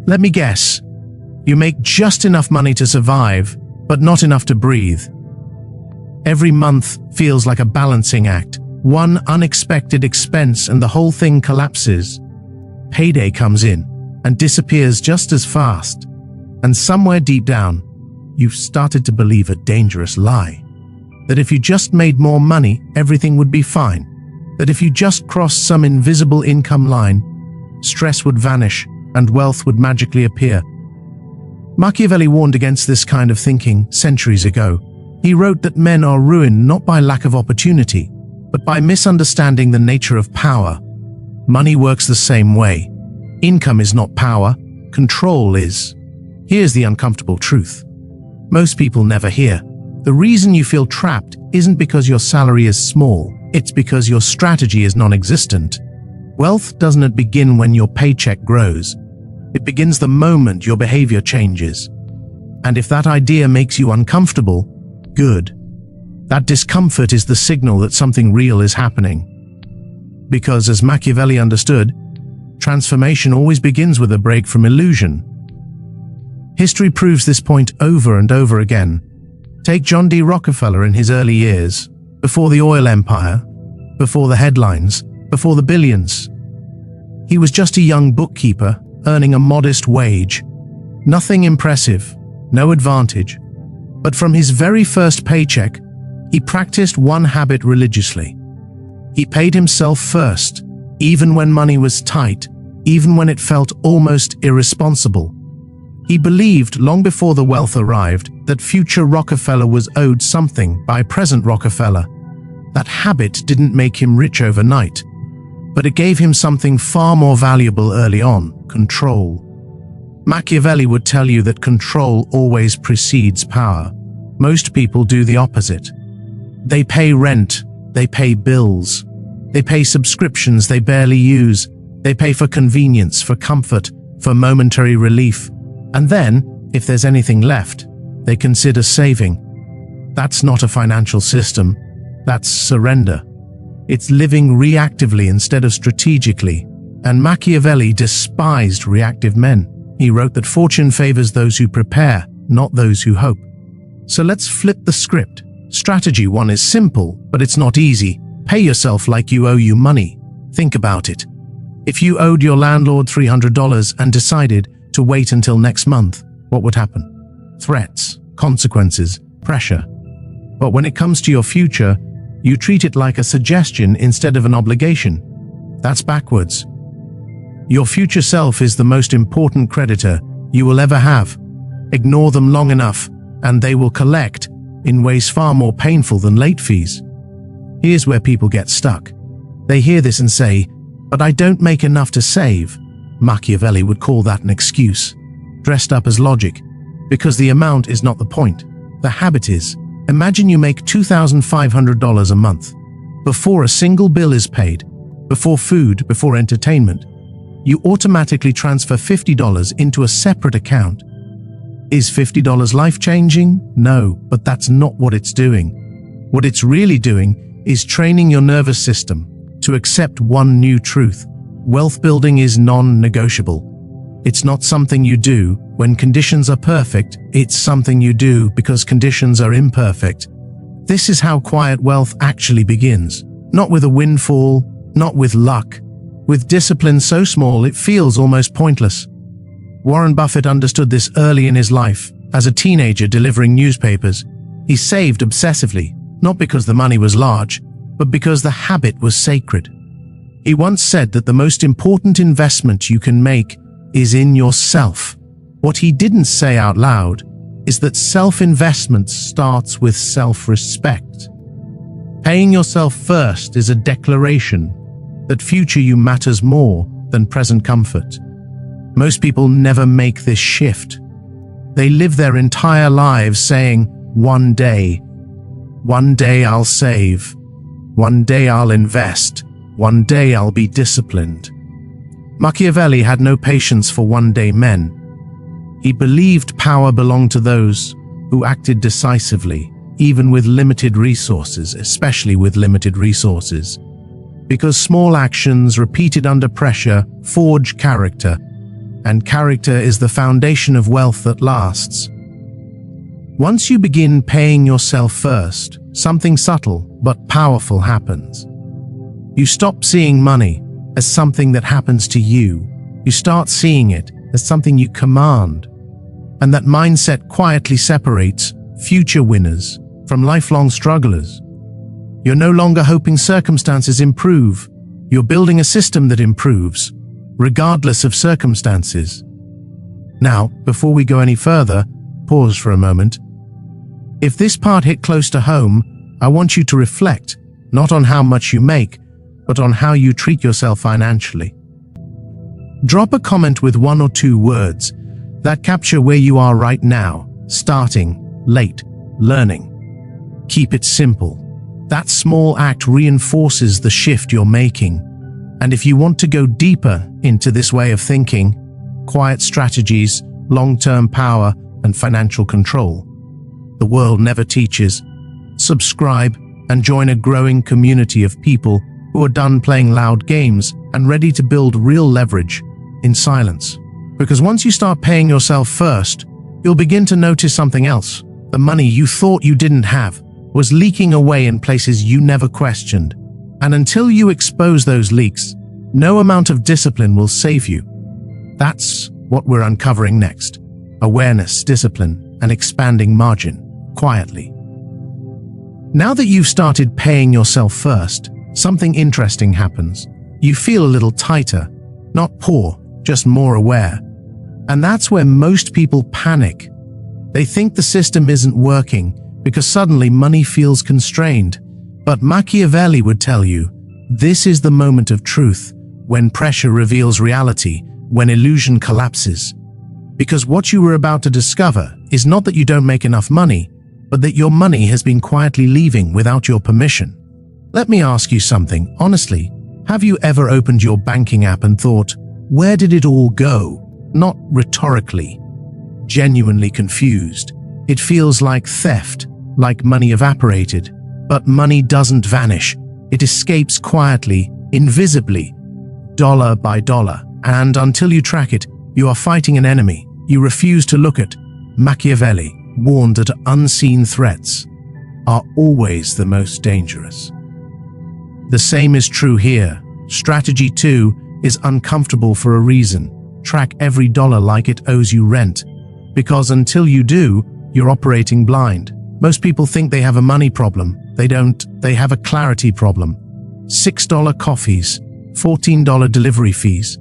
Let me guess. You make just enough money to survive, but not enough to breathe. Every month feels like a balancing act. One unexpected expense and the whole thing collapses. Payday comes in and disappears just as fast. And somewhere deep down, you've started to believe a dangerous lie. That if you just made more money, everything would be fine. That if you just crossed some invisible income line, stress would vanish and wealth would magically appear. Machiavelli warned against this kind of thinking centuries ago. He wrote that men are ruined not by lack of opportunity, but by misunderstanding the nature of power. Money works the same way. Income is not power, control is. Here's the uncomfortable truth. Most people never hear. The reason you feel trapped isn't because your salary is small, it's because your strategy is non-existent. Wealth doesn't begin when your paycheck grows. It begins the moment your behavior changes. And if that idea makes you uncomfortable, good. That discomfort is the signal that something real is happening. Because as Machiavelli understood, transformation always begins with a break from illusion. History proves this point over and over again. Take John D. Rockefeller in his early years, before the oil empire, before the headlines, before the billions. He was just a young bookkeeper, earning a modest wage. Nothing impressive, no advantage. But from his very first paycheck, he practiced one habit religiously. He paid himself first, even when money was tight, even when it felt almost irresponsible. He believed long before the wealth arrived that future Rockefeller was owed something by present Rockefeller. That habit didn't make him rich overnight, but it gave him something far more valuable early on: control. Machiavelli would tell you that control always precedes power. Most people do the opposite. They pay rent, they pay bills, they pay subscriptions they barely use, they pay for convenience, for comfort, for momentary relief. And then, if there's anything left, they consider saving. That's not a financial system, that's surrender. It's living reactively instead of strategically. And Machiavelli despised reactive men. He wrote that fortune favors those who prepare, not those who hope. So let's flip the script. Strategy 1 is simple, but it's not easy. Pay yourself like you owe you money. Think about it. If you owed your landlord $300 and decided to wait until next month, what would happen? Threats, consequences, pressure. But when it comes to your future, you treat it like a suggestion instead of an obligation. That's backwards. Your future self is the most important creditor you will ever have. Ignore them long enough, and they will collect in ways far more painful than late fees. Here's where people get stuck. They hear this and say, "But I don't make enough to save." Machiavelli would call that an excuse, dressed up as logic, because the amount is not the point. The habit is. Imagine you make $2,500 a month. Before a single bill is paid, before food, before entertainment, you automatically transfer $50 into a separate account. Is $50 life-changing? No, but that's not what it's doing. What it's really doing is training your nervous system to accept one new truth. Wealth building is non-negotiable. It's not something you do when conditions are perfect, it's something you do because conditions are imperfect. This is how quiet wealth actually begins. Not with a windfall, not with luck, with discipline so small it feels almost pointless. Warren Buffett understood this early in his life. As a teenager delivering newspapers, he saved obsessively, not because the money was large, but because the habit was sacred. He once said that the most important investment you can make is in yourself. What he didn't say out loud is that self-investment starts with self-respect. Paying yourself first is a declaration that future you matters more than present comfort. Most people never make this shift. They live their entire lives saying, one day I'll save, one day I'll invest, one day I'll be disciplined. Machiavelli had no patience for one-day men. He believed power belonged to those who acted decisively, even with limited resources, especially with limited resources. Because small actions repeated under pressure forge character, and character is the foundation of wealth that lasts. Once you begin paying yourself first, something subtle but powerful happens. You stop seeing money as something that happens to you. You start seeing it as something you command. And that mindset quietly separates future winners from lifelong strugglers. You're no longer hoping circumstances improve. You're building a system that improves, regardless of circumstances. Now, before we go any further, pause for a moment. If this part hit close to home, I want you to reflect, not on how much you make, but on how you treat yourself financially. Drop a comment with 1 or 2 words that capture where you are right now, starting, late, learning. Keep it simple. That small act reinforces the shift you're making. And if you want to go deeper into this way of thinking, quiet strategies, long-term power, and financial control, the world never teaches, subscribe and join a growing community of people who are done playing loud games and ready to build real leverage in silence. Because once you start paying yourself first, you'll begin to notice something else. The money you thought you didn't have was leaking away in places you never questioned. And until you expose those leaks, no amount of discipline will save you. That's what we're uncovering next. Awareness, discipline, and expanding margin, quietly. Now that you've started paying yourself first, something interesting happens. You feel a little tighter, not poor, just more aware. And that's where most people panic. They think the system isn't working because suddenly money feels constrained. But Machiavelli would tell you, this is the moment of truth, when pressure reveals reality, when illusion collapses. Because what you were about to discover is not that you don't make enough money, but that your money has been quietly leaving without your permission. Let me ask you something, honestly. Have you ever opened your banking app and thought, where did it all go? Not rhetorically, genuinely confused. It feels like theft, like money evaporated. But money doesn't vanish. It escapes quietly, invisibly, dollar by dollar. And until you track it, you are fighting an enemy you refuse to look at. Machiavelli warned that unseen threats are always the most dangerous. The same is true here. Strategy 2 is uncomfortable for a reason. Track every dollar like it owes you rent. Because until you do, you're operating blind. Most people think they have a money problem. They don't. They have a clarity problem. $6 coffees, $14 delivery fees,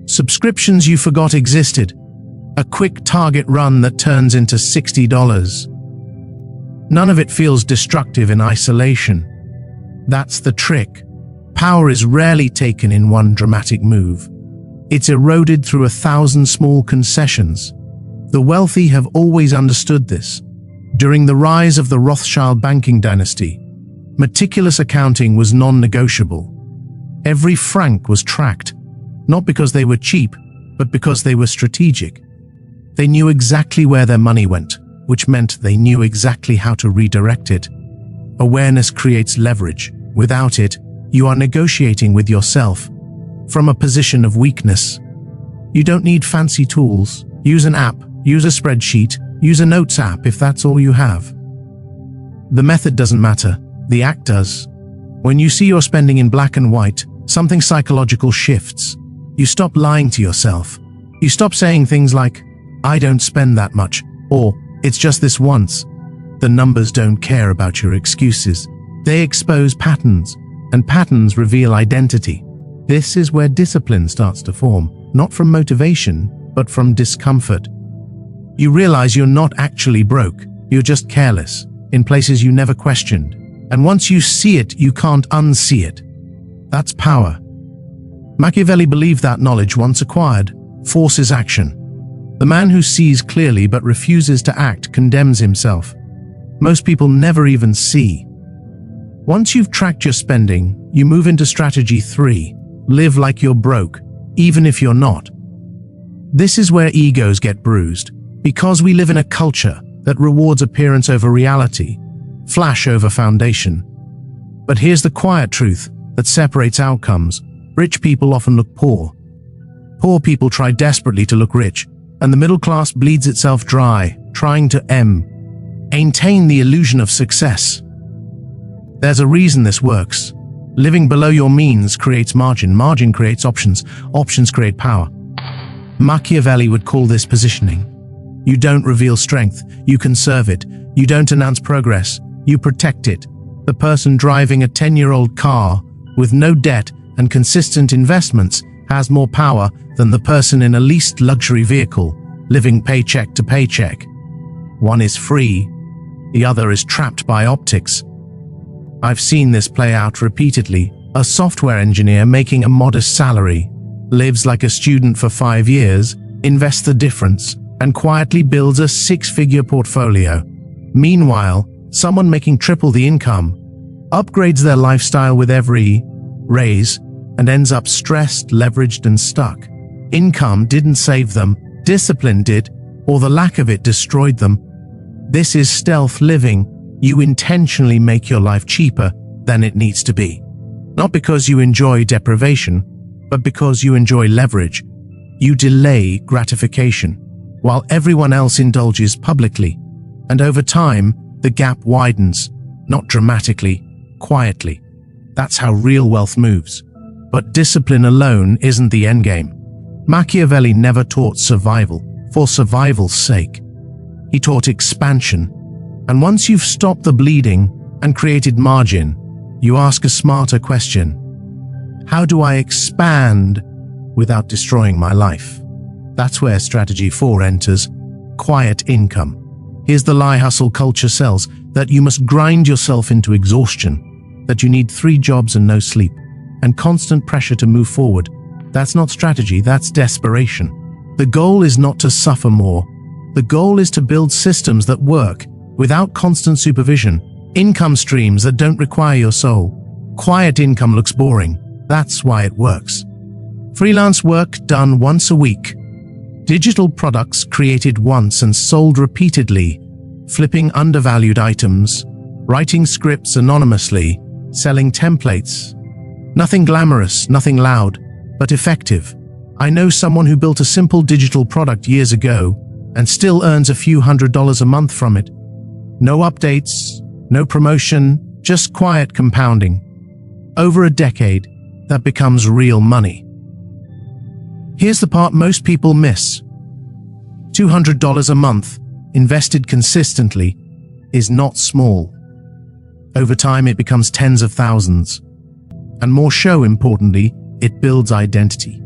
subscriptions you forgot existed, a quick Target run that turns into $60. None of it feels destructive in isolation. That's the trick. Power is rarely taken in one dramatic move. It's eroded through 1,000 small concessions. The wealthy have always understood this. During the rise of the Rothschild banking dynasty, meticulous accounting was non-negotiable. Every franc was tracked, not because they were cheap, but because they were strategic. They knew exactly where their money went, which meant they knew exactly how to redirect it. Awareness creates leverage. Without it, you are negotiating with yourself from a position of weakness. You don't need fancy tools. Use an app, use a spreadsheet, use a notes app if that's all you have. The method doesn't matter, the act does. When you see your spending in black and white, something psychological shifts. You stop lying to yourself. You stop saying things like, I don't spend that much, or it's just this once. The numbers don't care about your excuses. They expose patterns, and patterns reveal identity. This is where discipline starts to form, not from motivation, but from discomfort. You realize you're not actually broke, you're just careless, in places you never questioned. And once you see it, you can't unsee it. That's power. Machiavelli believed that knowledge, once acquired, forces action. The man who sees clearly but refuses to act condemns himself. Most people never even see. Once you've tracked your spending, you move into strategy 3. Live like you're broke, even if you're not. This is where egos get bruised, because we live in a culture that rewards appearance over reality, flash over foundation. But here's the quiet truth that separates outcomes. Rich people often look poor. Poor people try desperately to look rich, and the middle class bleeds itself dry, trying to maintain the illusion of success. There's a reason this works. Living below your means creates margin, margin creates options, options create power. Machiavelli would call this positioning. You don't reveal strength, you conserve it. You don't announce progress, you protect it. The person driving a 10-year-old car with no debt and consistent investments has more power than the person in a leased luxury vehicle, living paycheck to paycheck. One is free, the other is trapped by optics. I've seen this play out repeatedly. A software engineer making a modest salary lives like a student for 5 years, invests the difference, and quietly builds a 6-figure portfolio. Meanwhile, someone making triple the income upgrades their lifestyle with every raise and ends up stressed, leveraged, and stuck. Income didn't save them, discipline did, or the lack of it destroyed them. This is stealth living. You intentionally make your life cheaper than it needs to be. Not because you enjoy deprivation, but because you enjoy leverage. You delay gratification, while everyone else indulges publicly. And over time, the gap widens, not dramatically, quietly. That's how real wealth moves. But discipline alone isn't the endgame. Machiavelli never taught survival for survival's sake. He taught expansion. And once you've stopped the bleeding and created margin, you ask a smarter question. How do I expand without destroying my life? That's where strategy 4 enters: quiet income. Here's the lie hustle culture sells: that you must grind yourself into exhaustion, that you need 3 jobs and no sleep, and constant pressure to move forward. That's not strategy, that's desperation. The goal is not to suffer more. The goal is to build systems that work without constant supervision, income streams that don't require your soul. Quiet income looks boring. That's why it works. Freelance work done once a week. Digital products created once and sold repeatedly. Flipping undervalued items. Writing scripts anonymously. Selling templates. Nothing glamorous, nothing loud, but effective. I know someone who built a simple digital product years ago and still earns a few $100s a month from it. No updates, no promotion, just quiet compounding. Over a decade, that becomes real money. Here's the part most people miss. $200 a month, invested consistently, is not small. Over time, it becomes tens of thousands. And more so importantly, it builds identity.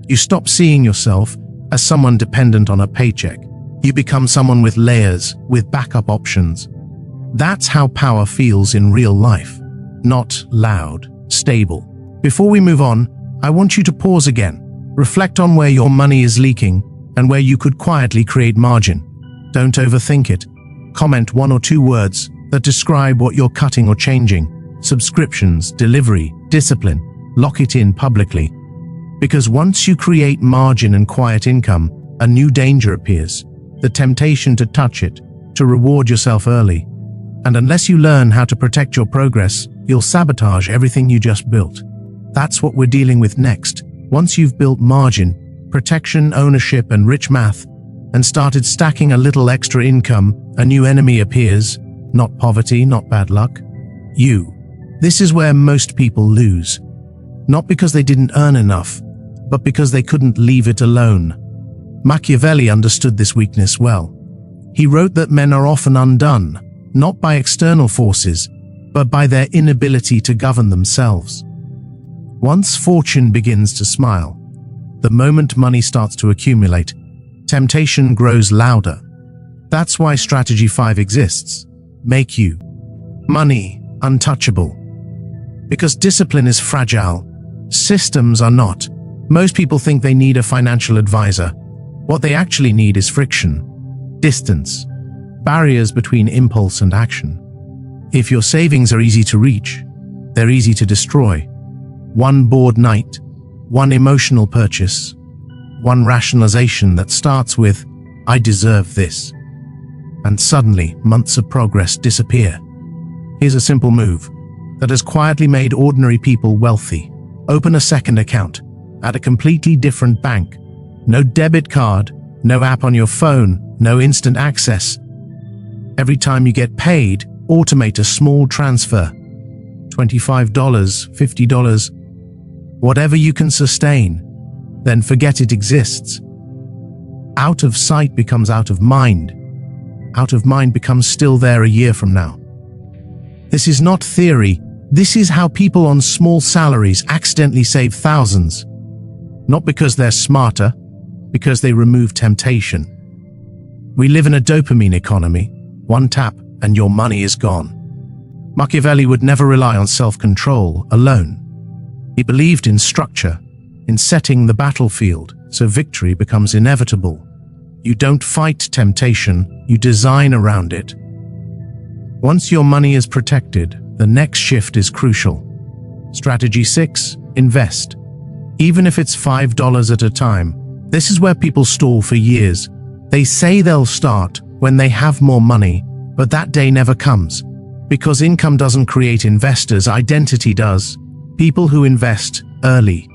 You stop seeing yourself as someone dependent on a paycheck. You become someone with layers, with backup options. That's how power feels in real life. Not loud, stable. Before we move on, I want you to pause again. Reflect on where your money is leaking and where you could quietly create margin. Don't overthink it. Comment 1 or 2 words that describe what you're cutting or changing. Subscriptions, delivery, discipline. Lock it in publicly. Because once you create margin and quiet income, a new danger appears. The temptation to touch it, to reward yourself early. And unless you learn how to protect your progress, you'll sabotage everything you just built. That's what we're dealing with next. Once you've built margin, protection, ownership, and rich math, and started stacking a little extra income, a new enemy appears. Not poverty, not bad luck. You. This is where most people lose. Not because they didn't earn enough, but because they couldn't leave it alone. Machiavelli understood this weakness well. He wrote that men are often undone, not by external forces, but by their inability to govern themselves. Once fortune begins to smile, the moment money starts to accumulate, temptation grows louder. That's why strategy 5 exists. Make you, money, untouchable. Because discipline is fragile, systems are not. Most people think they need a financial advisor. What they actually need is friction, distance, barriers between impulse and action. If your savings are easy to reach, they're easy to destroy. One bored night, one emotional purchase, one rationalization that starts with, "I deserve this." And suddenly, months of progress disappear. Here's a simple move that has quietly made ordinary people wealthy. Open a second account at a completely different bank. No debit card, no app on your phone, no instant access. Every time you get paid, automate a small transfer. $25, $50, whatever you can sustain. Then forget it exists. Out of sight becomes out of mind. Out of mind becomes still there a year from now. This is not theory. This is how people on small salaries accidentally save thousands. Not because they're smarter, because they remove temptation. We live in a dopamine economy. One tap and your money is gone. Machiavelli would never rely on self-control alone. He believed in structure, in setting the battlefield, so victory becomes inevitable. You don't fight temptation, you design around it. Once your money is protected, the next shift is crucial. Strategy 6, invest. Even if it's $5 at a time, this is where people stall for years. They say they'll start when they have more money, but that day never comes. Because income doesn't create investors, identity does. People who invest early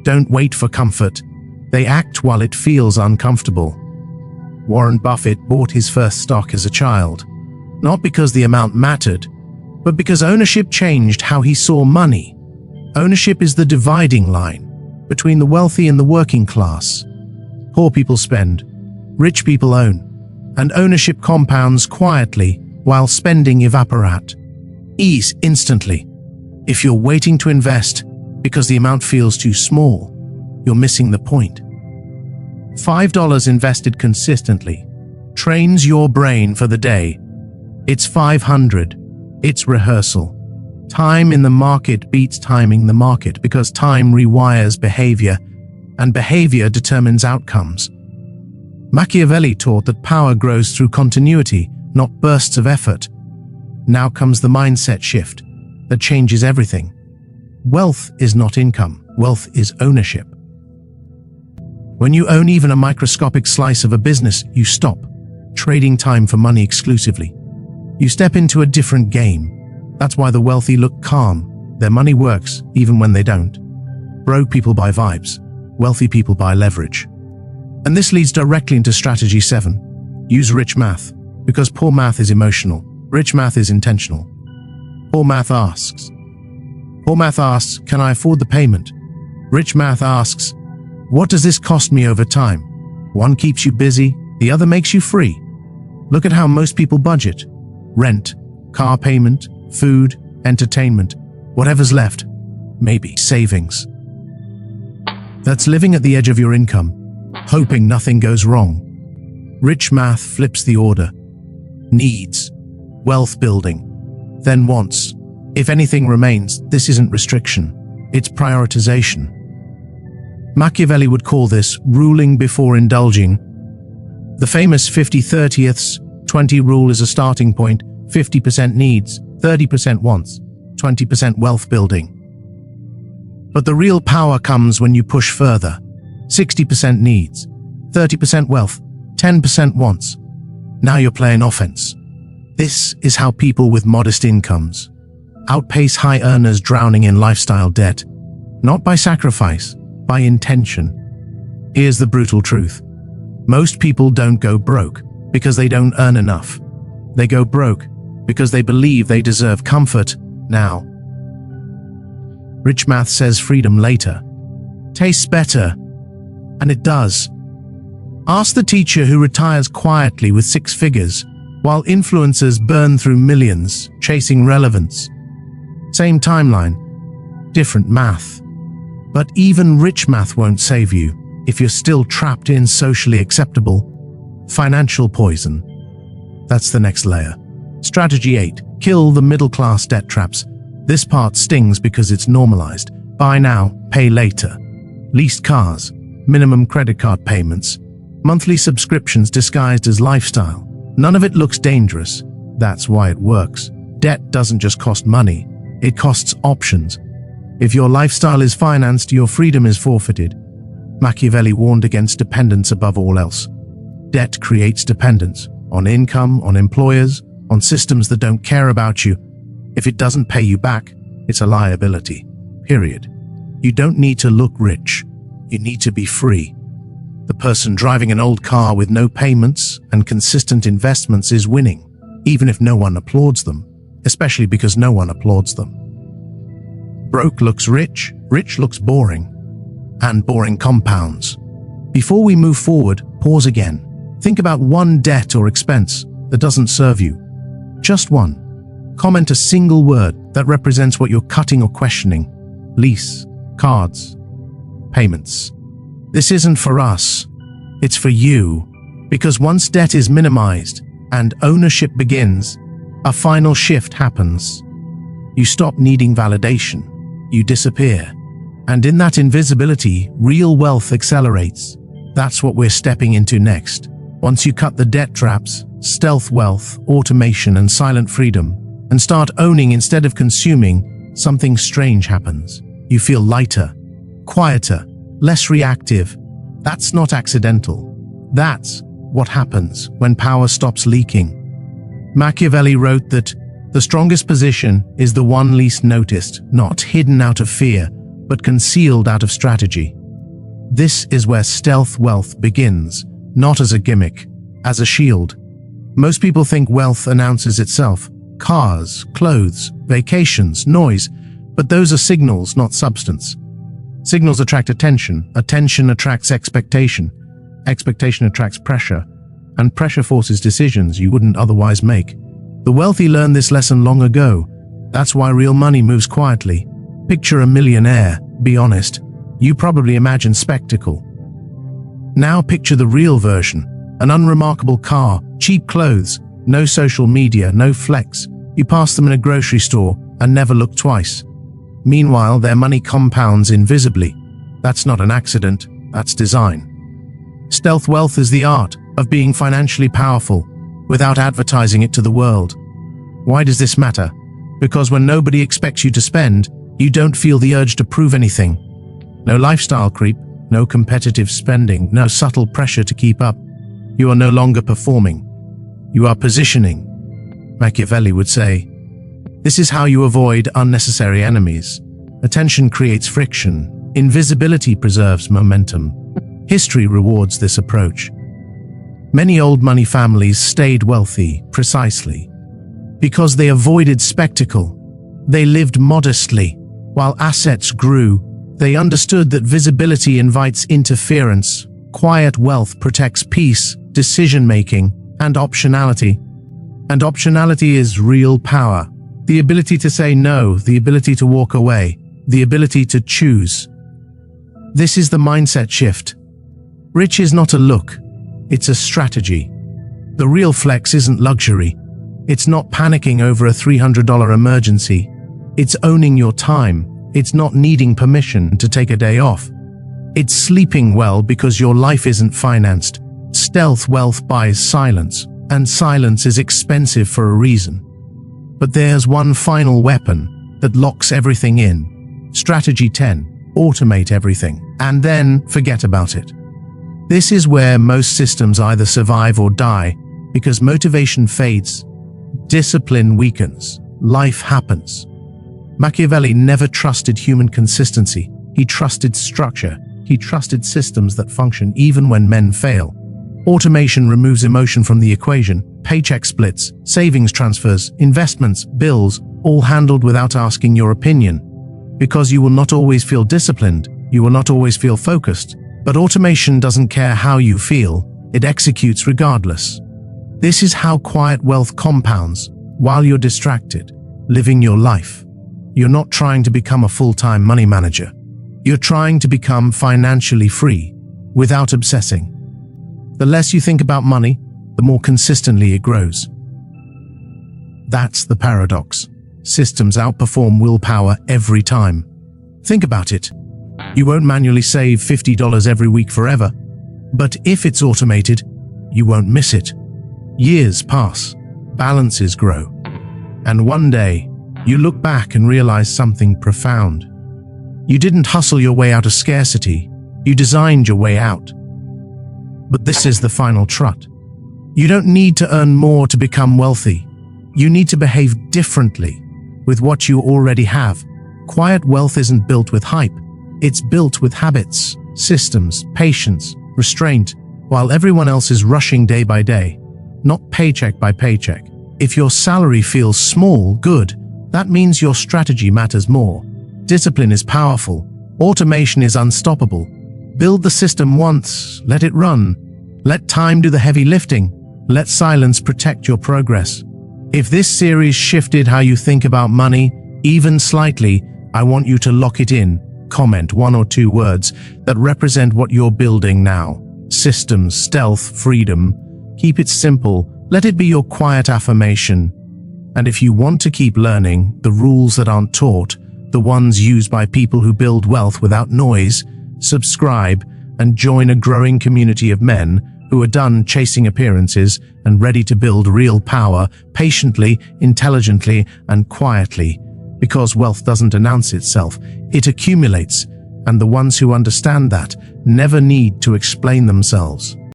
don't wait for comfort. They act while it feels uncomfortable. Warren Buffett bought his first stock as a child, not because the amount mattered, but because ownership changed how he saw money. Ownership is the dividing line between the wealthy and the working class. Poor people spend, rich people own, and ownership compounds quietly while spending evaporates instantly. If you're waiting to invest because the amount feels too small, you're missing the point. $5 invested consistently trains your brain for the day. It's 500. It's rehearsal. Time in the market beats timing the market because time rewires behavior, and behavior determines outcomes. Machiavelli taught that power grows through continuity, not bursts of effort. Now comes the mindset shift that changes everything. Wealth is not income. Wealth is ownership. When you own even a microscopic slice of a business, you stop trading time for money exclusively. You step into a different game. That's why the wealthy look calm. Their money works even when they don't. Broke people buy vibes. Wealthy people buy leverage. And this leads directly into strategy 7. Use rich math, because poor math is emotional. Rich math is intentional. Poor math asks, can I afford the payment? Rich math asks, what does this cost me over time? One keeps you busy, the other makes you free. Look at how most people budget. Rent, car payment, food, entertainment, whatever's left, maybe savings. That's living at the edge of your income, hoping nothing goes wrong. Rich math flips the order. Needs, wealth building, then wants. If anything remains, this isn't restriction, it's prioritization. Machiavelli would call this ruling before indulging. The famous 50/30ths 20 rule is a starting point. 50% needs, 30% wants, 20% wealth building. But the real power comes when you push further. 60% needs, 30% wealth, 10% wants. Now you're playing offense. This is how people with modest incomes outpace high earners drowning in lifestyle debt, not by sacrifice, by intention. Here's the brutal truth. Most people don't go broke because they don't earn enough. They go broke because they believe they deserve comfort now. Rich math says freedom later tastes better, and it does. Ask the teacher who retires quietly with 6 figures while influencers burn through millions chasing relevance. Same timeline, different math. But even rich math won't save you if you're still trapped in socially acceptable financial poison. That's the next layer. Strategy 8. Kill the middle-class debt traps. This part stings because it's normalized. Buy now, pay later. Leased cars, minimum credit card payments, monthly subscriptions disguised as lifestyle. None of it looks dangerous. That's why it works. Debt doesn't just cost money, it costs options. If your lifestyle is financed, your freedom is forfeited. Machiavelli warned against dependence above all else. Debt creates dependence on income, on employers, on systems that don't care about you. If it doesn't pay you back, it's a liability. Period. You don't need to look rich. You need to be free. The person driving an old car with no payments and consistent investments is winning, even if no one applauds them, especially because no one applauds them. Broke looks rich, rich looks boring, and boring compounds. Before we move forward, pause again. Think about one debt or expense that doesn't serve you. Just one. Comment a single word that represents what you're cutting or questioning. Lease, cards, payments. This isn't for us, it's for you, because once debt is minimized and ownership begins, a final shift happens. You stop needing validation, you disappear, and in that invisibility, real wealth accelerates. That's what we're stepping into next. Once you cut the debt traps, stealth wealth, automation, and silent freedom, and start owning instead of consuming, something strange happens. You feel lighter, quieter, less reactive. That's not accidental. That's what happens when power stops leaking. Machiavelli wrote that the strongest position is the one least noticed, not hidden out of fear, but concealed out of strategy. This is where stealth wealth begins, not as a gimmick, as a shield. Most people think wealth announces itself. Cars, clothes, vacations, noise, but those are signals, not substance. Signals attract attention, attention attracts expectation, expectation attracts pressure, and pressure forces decisions you wouldn't otherwise make. The wealthy learned this lesson long ago. That's why real money moves quietly. Picture a millionaire, be honest. You probably imagine spectacle. Now picture the real version, an unremarkable car, cheap clothes, no social media, no flex. You pass them in a grocery store and never look twice. Meanwhile, their money compounds invisibly. That's not an accident, that's design. Stealth wealth is the art of being financially powerful without advertising it to the world. Why does this matter? Because when nobody expects you to spend, you don't feel the urge to prove anything. No lifestyle creep, no competitive spending, no subtle pressure to keep up. You are no longer performing. You are positioning. Machiavelli would say, this is how you avoid unnecessary enemies. Attention creates friction. Invisibility preserves momentum. History rewards this approach. Many old money families stayed wealthy precisely because they avoided spectacle. They lived modestly. While assets grew, they understood that visibility invites interference. Quiet wealth protects peace, decision-making, and optionality. And optionality is real power. The ability to say no, the ability to walk away, the ability to choose. This is the mindset shift. Rich is not a look, it's a strategy. The real flex isn't luxury. It's not panicking over a $300 emergency. It's owning your time. It's not needing permission to take a day off. It's sleeping well because your life isn't financed. Stealth wealth buys silence, and silence is expensive for a reason. But there's one final weapon that locks everything in. Strategy 10. Automate everything, and then forget about it. This is where most systems either survive or die, because motivation fades, discipline weakens, life happens. Machiavelli never trusted human consistency. He trusted structure. He trusted systems that function even when men fail. Automation removes emotion from the equation. Paycheck splits, savings transfers, investments, bills, all handled without asking your opinion. Because you will not always feel disciplined, you will not always feel focused. But automation doesn't care how you feel, it executes regardless. This is how quiet wealth compounds while you're distracted, living your life. You're not trying to become a full-time money manager. You're trying to become financially free, without obsessing. The less you think about money, the more consistently it grows. That's the paradox. Systems outperform willpower every time. Think about it. You won't manually save $50 every week forever, but if it's automated, you won't miss it. Years pass, balances grow, and one day, you look back and realize something profound. You didn't hustle your way out of scarcity, you designed your way out. But this is the final trut. You don't need to earn more to become wealthy. You need to behave differently with what you already have. Quiet wealth isn't built with hype. It's built with habits. systems, patience, restraint, while everyone else is rushing day by day, not paycheck by paycheck. If your salary feels small, good, that means your strategy matters more. Discipline is powerful. Automation is unstoppable. Build the system once, let it run. Let time do the heavy lifting. Let silence protect your progress. If this series shifted how you think about money, even slightly, I want you to lock it in. Comment 1 or 2 words that represent what you're building now. Systems, stealth, freedom. Keep it simple. Let it be your quiet affirmation. And if you want to keep learning the rules that aren't taught, the ones used by people who build wealth without noise, subscribe and join a growing community of men who are done chasing appearances and ready to build real power patiently, intelligently, and quietly. Because wealth doesn't announce itself, it accumulates, and the ones who understand that never need to explain themselves.